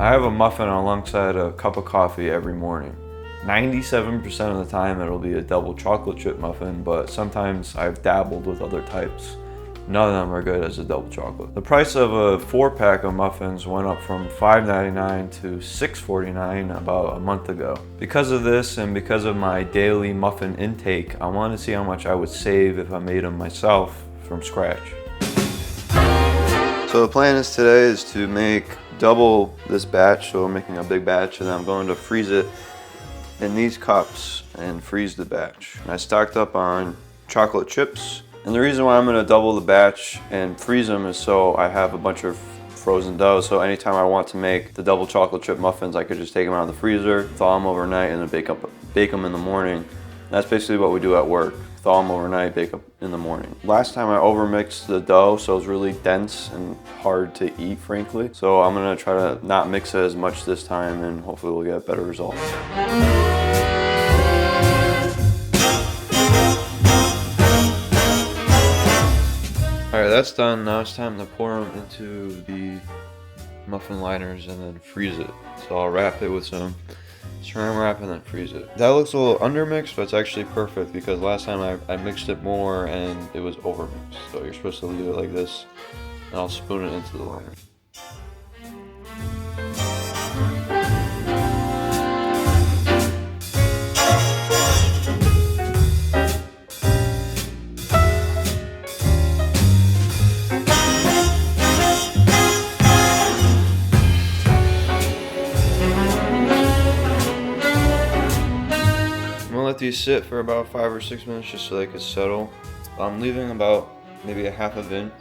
I have a muffin alongside a cup of coffee every morning. 97% of the time it'll be a double chocolate chip muffin, but sometimes I've dabbled with other types. None of them are good as a double chocolate. The price of a 4-pack of muffins went up from $5.99 to $6.49 about a month ago. Because of this and because of my daily muffin intake, I wanted to see how much I would save if I made them myself from scratch. So the plan today is to make double this batch, so we're making a big batch, and then I'm going to freeze it in these cups and freeze the batch. I stocked up on chocolate chips, and the reason why I'm going to double the batch and freeze them is so I have a bunch of frozen dough, so anytime I want to make the double chocolate chip muffins, I could just take them out of the freezer, thaw them overnight, and then bake them in the morning. That's basically what we do at work. Thaw them overnight, bake them in the morning. Last time I overmixed the dough, so it was really dense and hard to eat, frankly. So I'm gonna try to not mix it as much this time, and hopefully we'll get better results. All right, that's done. Now it's time to pour them into the muffin liners and then freeze it. So I'll wrap it with some saran wrap and then freeze it. That looks a little undermixed, but it's actually perfect because last time I mixed it more and it was overmixed. So you're supposed to leave it like this, and I'll spoon it into the liner. Let these sit for about 5 or 6 minutes just so they can settle. I'm leaving about maybe a half of inch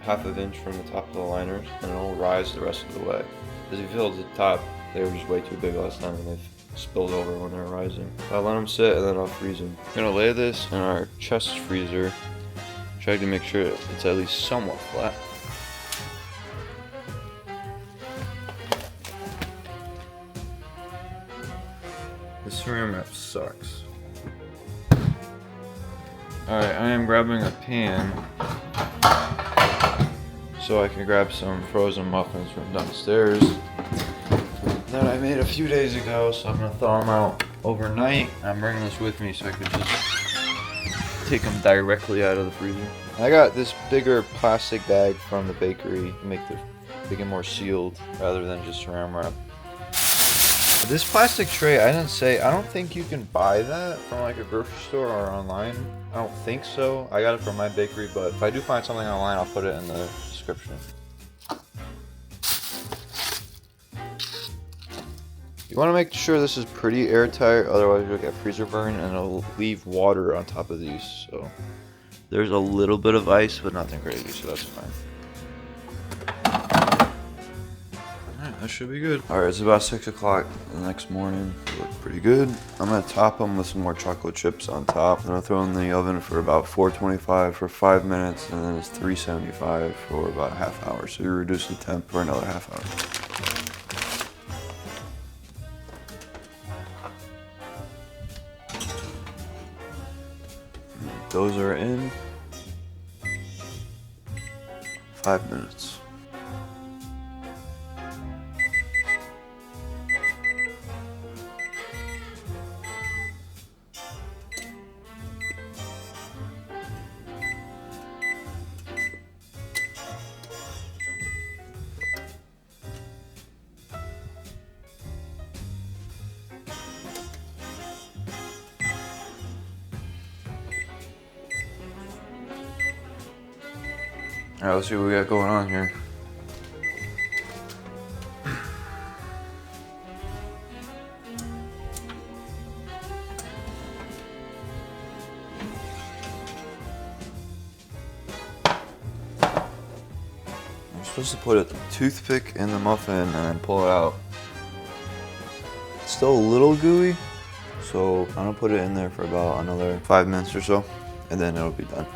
from the top of the liners, and it'll rise the rest of the way. As you feel at the top, they were just way too big last time and they've spilled over when they're rising. I'll let them sit and then I'll freeze them. I'm gonna lay this in our chest freezer, try to make sure it's at least somewhat flat. This saran wrap sucks. Alright, I am grabbing a pan so I can grab some frozen muffins from downstairs that I made a few days ago, so I'm going to thaw them out overnight. I'm bringing this with me so I can just take them directly out of the freezer. I got this bigger plastic bag from the bakery to make it more sealed rather than just saran wrap. This plastic tray, I don't think you can buy that from like a grocery store or online. I don't think so. I got it from my bakery, but if I do find something online, I'll put it in the description. You want to make sure this is pretty airtight, otherwise you'll get freezer burn and it'll leave water on top of these. So there's a little bit of ice, but nothing crazy, so that's fine. That should be good. Alright, it's about 6 o'clock the next morning. They look pretty good. I'm going to top them with some more chocolate chips on top. I'm going to throw them in the oven for about 425 for 5 minutes, and then it's 375 for about a half hour. So you reduce the temp for another half hour. Those are in 5 minutes. Alright, let's see what we got going on here. You're supposed to put a toothpick in the muffin and then pull it out. It's still a little gooey, so I'm gonna put it in there for about another 5 minutes or so, and then it'll be done.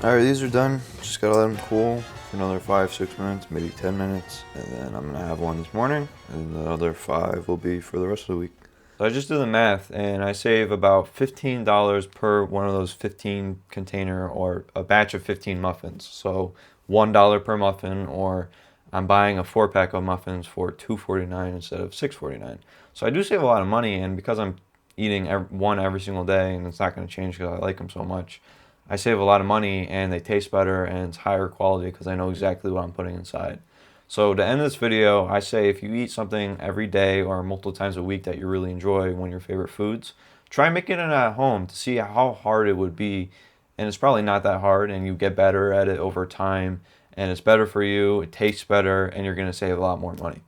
Alright, these are done. Just gotta let them cool for another 5-6 minutes, maybe 10 minutes. And then I'm gonna have one this morning, and the other 5 will be for the rest of the week. So I just did the math, and I save about $15 per one of those 15 container or a batch of 15 muffins. So $1 per muffin, or I'm buying a 4-pack of muffins for $2.49 instead of $6.49. So I do save a lot of money, and because I'm eating one every single day, and it's not going to change because I like them so much, I save a lot of money, and they taste better, and it's higher quality because I know exactly what I'm putting inside. So to end this video, I say if you eat something every day or multiple times a week that you really enjoy, one of your favorite foods, try making it at home to see how hard it would be. And it's probably not that hard, and you get better at it over time, and it's better for you, it tastes better, and you're going to save a lot more money.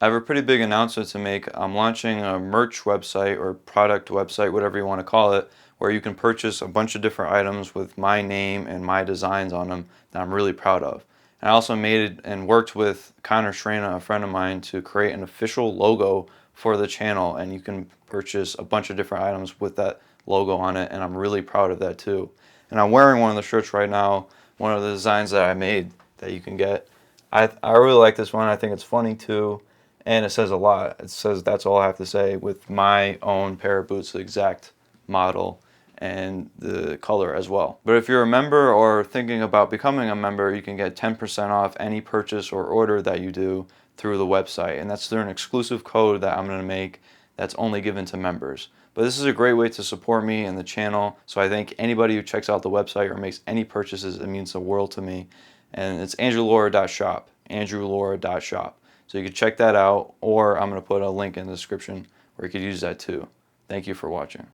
I have a pretty big announcement to make. I'm launching a merch website or product website, whatever you want to call it, where you can purchase a bunch of different items with my name and my designs on them that I'm really proud of. And I also made and worked with Connor Shrena, a friend of mine, to create an official logo for the channel, and you can purchase a bunch of different items with that logo on it, and I'm really proud of that too. And I'm wearing one of the shirts right now, one of the designs that I made that you can get. I really like this one. I think it's funny too, and it says a lot. It says "That's all I have to say" with my own pair of boots, the exact model and the color as well. But if you're a member or thinking about becoming a member, you can get 10% off any purchase or order that you do through the website, and that's through an exclusive code that I'm going to make that's only given to members. But this is a great way to support me and the channel, so I think anybody who checks out the website or makes any purchases, it means the world to me. And it's andrewlaura.shop, andrewlaura.shop. So you can check that out, or I'm going to put a link in the description where you could use that too. Thank you for watching.